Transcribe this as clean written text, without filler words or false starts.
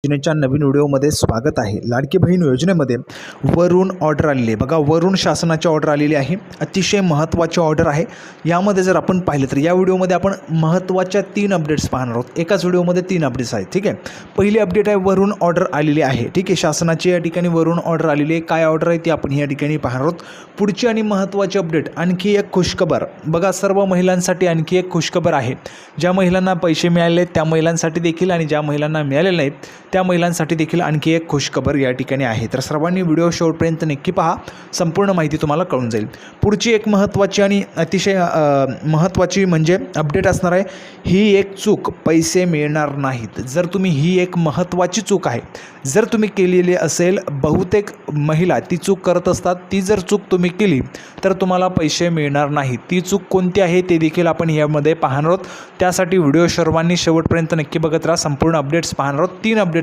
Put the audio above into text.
योजनेच्या नवीन व्हिडिओमध्ये स्वागत आहे. लाडकी बहीण योजनेमध्ये वरून ऑर्डर आलेली आहे. बघा, वरून शासनाची ऑर्डर आलेली आहे. अतिशय महत्त्वाची ऑर्डर आहे. यामध्ये जर आपण पाहिलं तर या व्हिडिओमध्ये आपण महत्त्वाच्या 3 अपडेट्स पाहणार आहोत. एकाच व्हिडिओमध्ये 3 अपडेट्स आहेत. ठीक आहे. पहिली अपडेट आहे, वरून ऑर्डर आलेली आहे. ठीक आहे, शासनाची या ठिकाणी वरून ऑर्डर आलेली आहे. काय ऑर्डर आहे ती आपण या ठिकाणी पाहणार आहोत. पुढची आणि महत्त्वाची अपडेट, आणखी एक खुशखबर. बघा, सर्व महिलांसाठी आणखी एक खुशखबर आहे. ज्या महिलांना पैसे मिळाले त्या महिलांसाठी देखील आणि ज्या महिलांना मिळाले नाहीत त्या महिलांसाठी देखील आणखी एक खुशखबर या ठिकाणी आहे. तर सर्वांनी व्हिडिओ शेवटपर्यंत नक्की पहा, संपूर्ण माहिती तुम्हाला कळून जाईल. पुढची एक महत्त्वाची आणि अतिशय महत्त्वाची म्हणजे अपडेट असणार आहे, ही एक चूक, पैसे मिळणार नाहीत. जर तुम्ही ही एक महत्त्वाची चूक आहे, जर तुम्ही केलेली असेल, बहुतेक महिला ती चूक करत असतात. ती जर चूक तुम्ही केली तर तुम्हाला पैसे मिळणार नाहीत. ती चूक कोणती आहे ते देखील आपण यामध्ये पाहणार आहोत. त्यासाठी व्हिडिओ सर्वांनी शेवटपर्यंत नक्की बघत राहा. संपूर्ण अपडेट्स पाहणार आहोत. 3 अपडेट्स